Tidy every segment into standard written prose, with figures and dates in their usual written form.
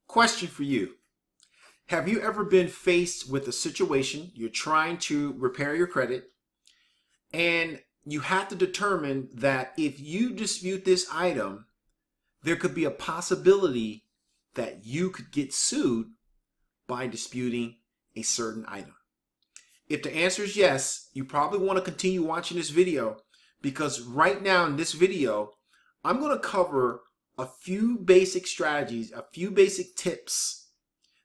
Question for you. Have you ever been faced with a situation you're trying to repair your credit and you have to determine that if you dispute this item, there could be a possibility that you could get sued by disputing a certain item? If the answer is yes, you probably want to continue watching this video, because right now in this video, I'm going to cover a few basic strategies, a few basic tips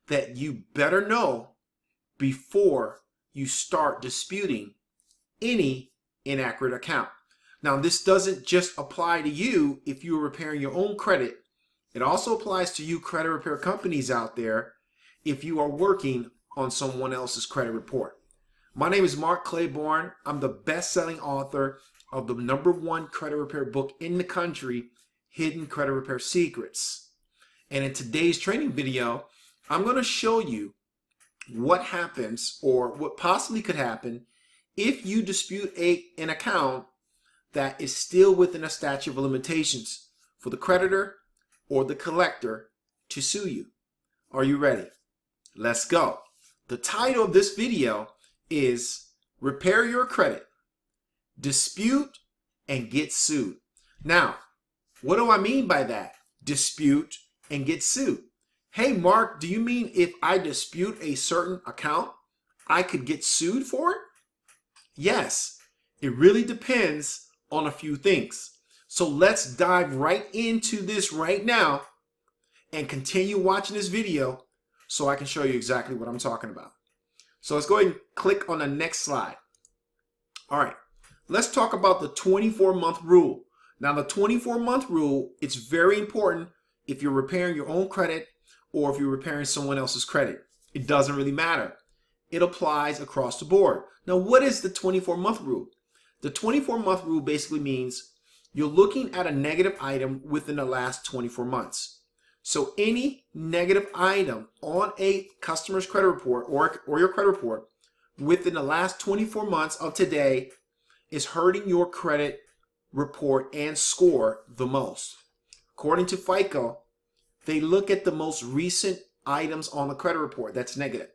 that you better know before you start disputing any inaccurate account. Now, this doesn't just apply to you if you're repairing your own credit. It also applies to you credit repair companies out there if you are working on someone else's credit report. My name is Mark Clayborne. I'm the best-selling author of the #1 credit repair book in the country, Hidden Credit Repair Secrets. And in today's training video, I'm going to show you what happens, or what possibly could happen, if you dispute an account that is still within a statute of limitations for the creditor or the collector to sue you. Are you ready? Let's go. The title of this video is Repair Your Credit, Dispute and Get Sued. Now, what do I mean by that? Dispute and get sued. Hey Mark, do you mean if I dispute a certain account, I could get sued for it? Yes, it really depends on a few things. So let's dive right into this right now and continue watching this video so I can show you exactly what I'm talking about. So let's go ahead and click on the next slide. All right, let's talk about the 24-month rule. Now, the 24-month rule, it's very important if you're repairing your own credit or if you're repairing someone else's credit. It doesn't really matter. It applies across the board. Now, what is the 24-month rule? The 24-month rule basically means you're looking at a negative item within the last 24 months. So any negative item on a customer's credit report or your credit report within the last 24 months of today is hurting your credit report and score the most. According to FICO, they look at the most recent items on the credit report that's negative.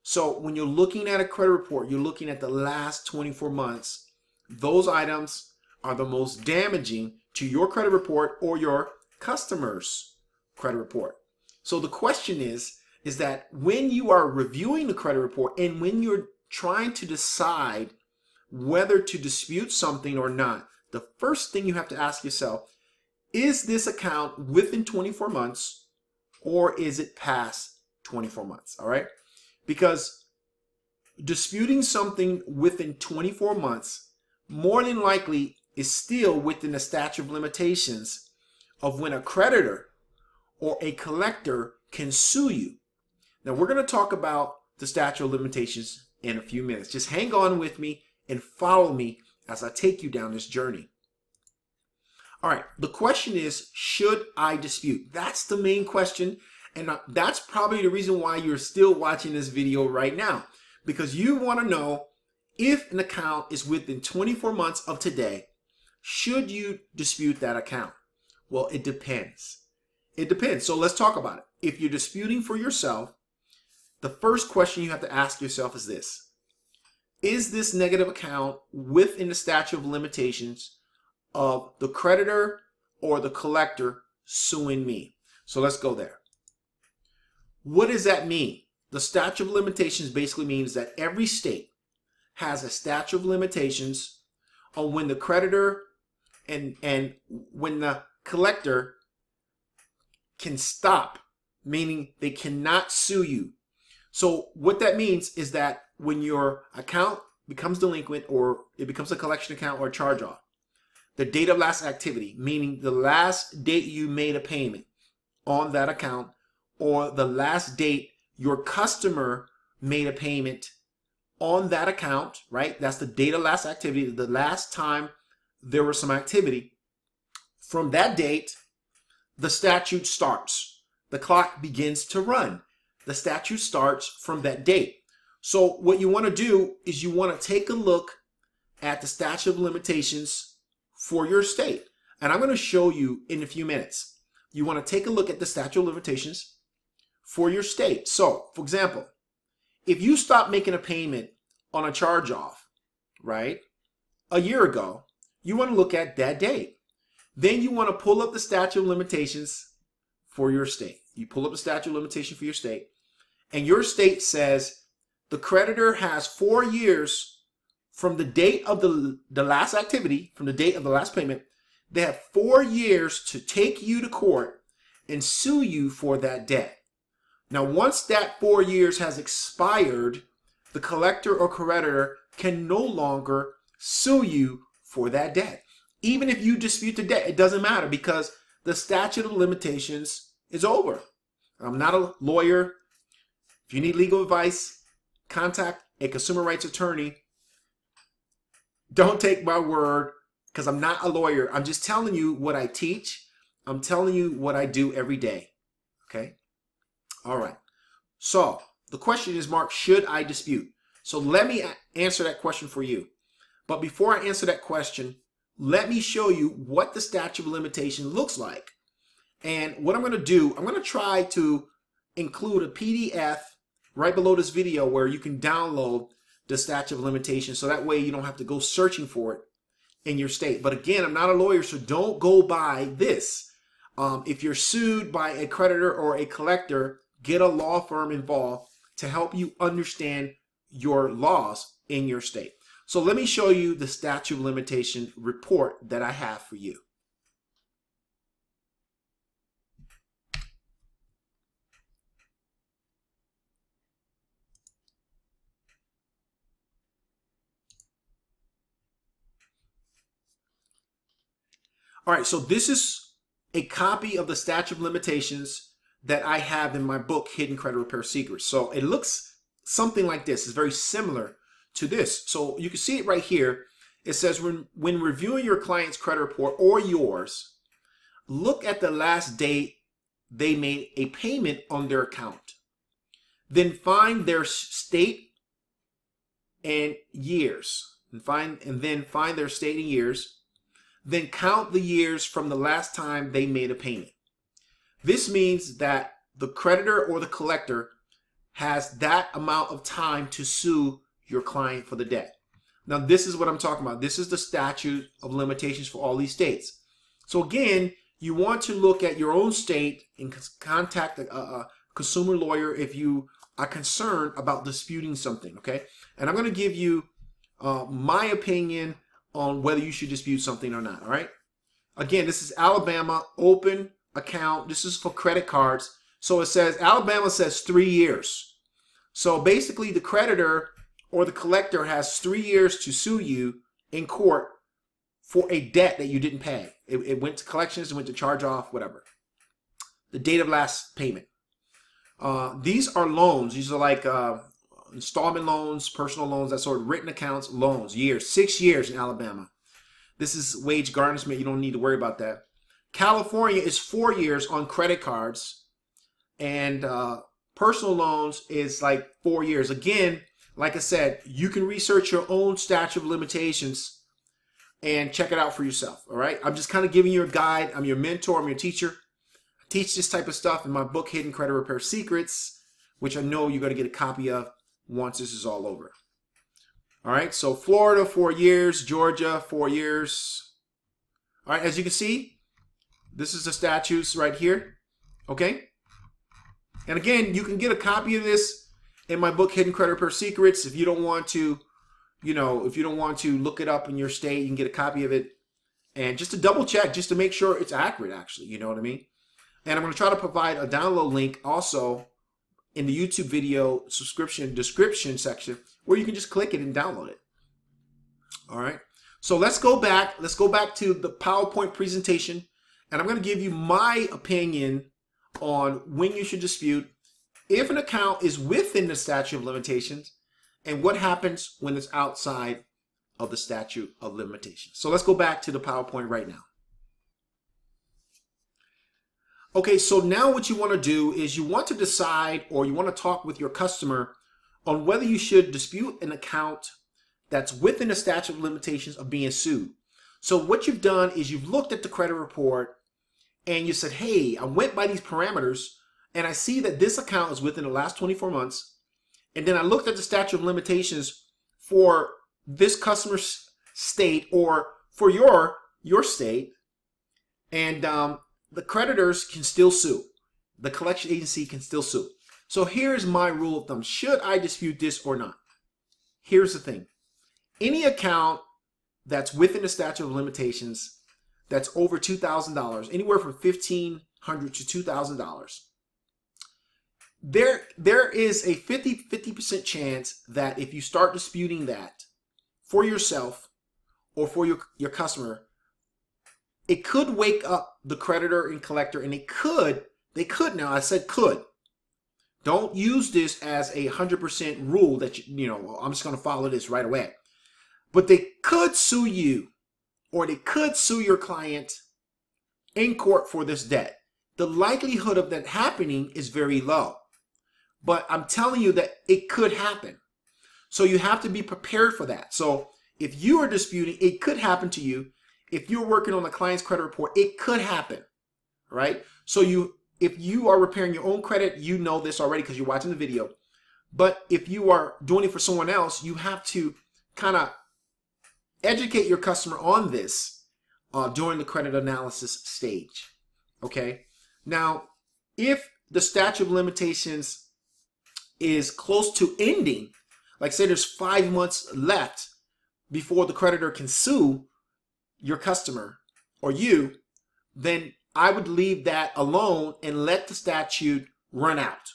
So when you're looking at a credit report, you're looking at the last 24 months. Those items are the most damaging to your credit report or your customer's credit report. So the question is that when you are reviewing the credit report and when you're trying to decide whether to dispute something or not, the first thing you have to ask yourself, is this account within 24 months or is it past 24 months? All right? Because disputing something within 24 months more than likely is still within the statute of limitations of when a creditor or a collector can sue you. Now, we're going to talk about the statute of limitations in a few minutes. Just hang on with me and follow me as I take you down this journey. All right, the question is, should I dispute? That's the main question, and that's probably the reason why you're still watching this video right now, because you want to know if an account is within 24 months of today, should you dispute that account? Well, it depends. It depends. So let's talk about it. If you're disputing for yourself, the first question you have to ask yourself is this: is this negative account within the statute of limitations of the creditor or the collector suing me? So let's go there. What does that mean? The statute of limitations basically means that every state has a statute of limitations on when the creditor and when the collector can stop, meaning they cannot sue you. So what that means is that when your account becomes delinquent or it becomes a collection account or a charge-off, the date of last activity, meaning the last date you made a payment on that account, or the last date your customer made a payment on that account, right? That's the date of last activity, the last time there was some activity. From that date, the statute starts. The clock begins to run. The statute starts from that date. So what you want to do is you want to take a look at the statute of limitations for your state. And I'm going to show you in a few minutes. You want to take a look at the statute of limitations for your state. So, for example, if you stop making a payment on a charge-off, right, a year ago, you want to look at that date. Then you want to pull up the statute of limitations for your state. You pull up the statute of limitation for your state, and your state says the creditor has 4 years from the date of the last activity, from the date of the last payment. They have 4 years to take you to court and sue you for that debt. Now, once that 4 years has expired, the collector or creditor can no longer sue you for that debt. Even if you dispute the debt, it doesn't matter because the statute of limitations is over. I'm not a lawyer. If you need legal advice, contact a consumer rights attorney. Don't take my word because I'm not a lawyer. I'm just telling you what I teach. I'm telling you what I do every day. Okay? All right. So the question is, Mark, should I dispute? So let me answer that question for you. But before I answer that question, let me show you what the statute of limitation looks like. And what I'm going to do, I'm going to try to include a PDF right below this video where you can download the statute of limitations so that way you don't have to go searching for it in your state. But again, I'm not a lawyer, so don't go by this. If you're sued by a creditor or a collector, get a law firm involved to help you understand your laws in your state. So let me show you the statute of limitation report that I have for you. All right, so this is a copy of the statute of limitations that I have in my book, Hidden Credit Repair Secrets. So it looks something like this. It's very similar to this. So you can see it right here. It says when reviewing your client's credit report or yours, look at the last date they made a payment on their account. Then find their state and years. And then find their state and years. Then count the years from the last time they made a payment. This means that the creditor or the collector has that amount of time to sue your client for the debt. Now, this is what I'm talking about. This is the statute of limitations for all these states. So again, you want to look at your own state and contact a consumer lawyer if you are concerned about disputing something, okay? And I'm going to give you my opinion on whether you should dispute something or not, all right? Again, this is Alabama, open account. This is for credit cards. So it says, Alabama says 3 years. So basically the creditor or the collector has 3 years to sue you in court for a debt that you didn't pay. It went to collections, it went to charge off, whatever. The date of last payment. These are loans. These are like installment loans, personal loans, that sort of written accounts, loans, years, 6 years in Alabama. This is wage garnishment. You don't need to worry about that. California is 4 years on credit cards, and personal loans is like 4 years. Again, like I said, you can research your own statute of limitations and check it out for yourself, all right? I'm just kind of giving you a guide. I'm your mentor. I'm your teacher. I teach this type of stuff in my book, Hidden Credit Repair Secrets, which I know you're going to get a copy of once this is all over. All right, so Florida, 4 years. Georgia, 4 years. All right, as you can see, this is the statutes right here, okay? And again, you can get a copy of this in my book, Hidden Credit Repair Secrets. If you don't want to, if you don't want to look it up in your state, you can get a copy of it. And just to double check, just to make sure it's accurate, actually, you know what I mean? And I'm going to try to provide a download link also in the YouTube video subscription description section where you can just click it and download it. All right. So let's go back. Let's go back to the PowerPoint presentation. And I'm going to give you my opinion on when you should dispute, if an account is within the statute of limitations, and what happens when it's outside of the statute of limitations. So let's go back to the PowerPoint right now. Okay, so now what you want to do is you want to decide, or you want to talk with your customer on whether you should dispute an account that's within the statute of limitations of being sued. So what you've done is you've looked at the credit report and you said, hey, I went by these parameters and I see that this account is within the last 24 months, and then I looked at the statute of limitations for this customer's state or for your state, and the creditors can still sue. The collection agency can still sue. So here's my rule of thumb. Should I dispute this or not? Here's the thing. Any account that's within the statute of limitations that's over $2,000, anywhere from $1,500 to $2,000, there is a 50% chance that if you start disputing that for yourself or for your customer, it could wake up the creditor and collector, and they could now, I said could. Don't use this as a 100% rule that, I'm just going to follow this right away. But they could sue you, or they could sue your client in court for this debt. The likelihood of that happening is very low. But I'm telling you that it could happen. So you have to be prepared for that. So if you are disputing, it could happen to you. If you're working on a client's credit report, it could happen, right? So if you are repairing your own credit, you know this already because you're watching the video. But if you are doing it for someone else, you have to kind of educate your customer on this during the credit analysis stage, okay? Now, if the statute of limitations is close to ending, like say there's 5 months left before the creditor can sue your customer or you, then I would leave that alone and let the statute run out.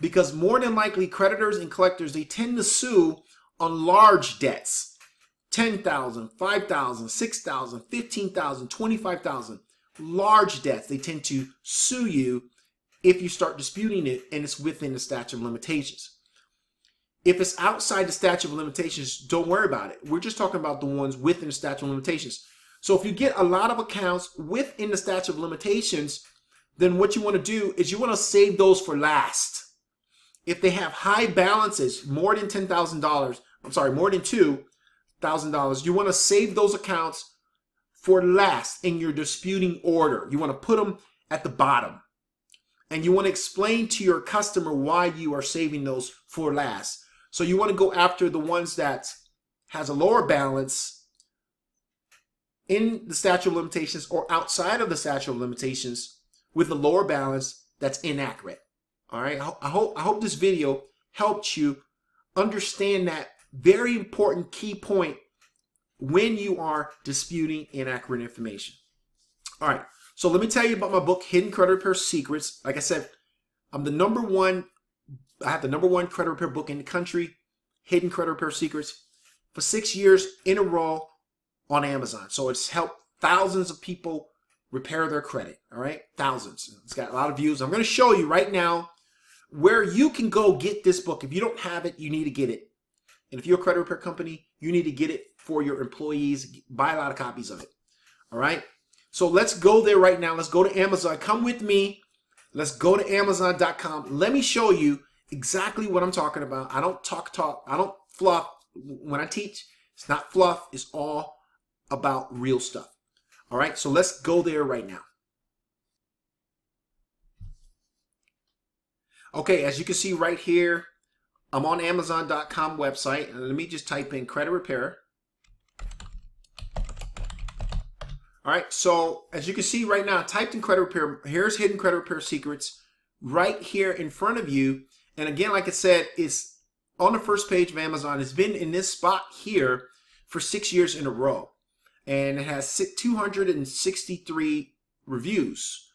Because more than likely, creditors and collectors, they tend to sue on large debts. $10,000, $5,000, $6,000, $15,000, $25,000. Large debts, they tend to sue you if you start disputing it and it's within the statute of limitations. If it's outside the statute of limitations, don't worry about it. We're just talking about the ones within the statute of limitations. So if you get a lot of accounts within the statute of limitations, then what you want to do is you want to save those for last. If they have high balances, more than $10,000, I'm sorry, more than $2,000, you want to save those accounts for last in your disputing order. You want to put them at the bottom. And you want to explain to your customer why you are saving those for last. So you want to go after the ones that has a lower balance in the statute of limitations or outside of the statute of limitations with a lower balance that's inaccurate. All right. I hope this video helped you understand that very important key point when you are disputing inaccurate information. All right. So let me tell you about my book, Hidden Credit Repair Secrets. Like I said, I'm the number one. I have the number one credit repair book in the country, Hidden Credit Repair Secrets, for 6 years in a row on Amazon. So it's helped thousands of people repair their credit. All right. Thousands. It's got a lot of views. I'm going to show you right now where you can go get this book. If you don't have it, you need to get it. And if you're a credit repair company, you need to get it for your employees. Buy a lot of copies of it. All right. So let's go there right now. Let's go to Amazon. Come with me. Let's go to Amazon.com. Let me show you exactly what I'm talking about. I don't talk. I don't fluff. When I teach, it's not fluff. It's all about real stuff. All right. So let's go there right now. Okay. As you can see right here, I'm on Amazon.com website. And let me just type in credit repair. All right, so as you can see right now, I typed in credit repair. Here's Hidden Credit Repair Secrets right here in front of you. And again, like I said, it's on the first page of Amazon. It's been in this spot here for 6 years in a row. And it has 263 reviews.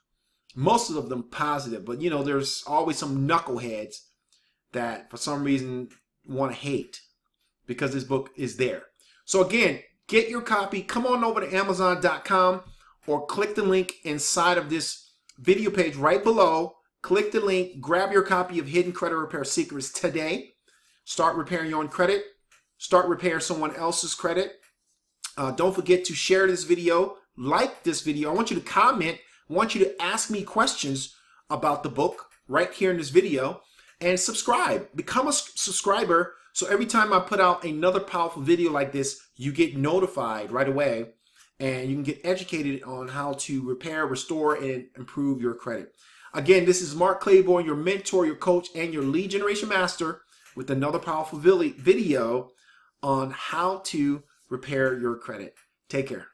Most of them positive, but you know, there's always some knuckleheads that for some reason want to hate because this book is there. So again, get your copy. Come on over to Amazon.com or click the link inside of this video page right below. Click the link. Grab your copy of Hidden Credit Repair Secrets today. Start repairing your own credit. Start repairing someone else's credit. Don't forget to share this video. Like this video. I want you to comment. I want you to ask me questions about the book right here in this video. And subscribe. Become a subscriber. So every time I put out another powerful video like this, you get notified right away and you can get educated on how to repair, restore, and improve your credit. Again, this is Mark Clayborne, your mentor, your coach, and your lead generation master, with another powerful video on how to repair your credit. Take care.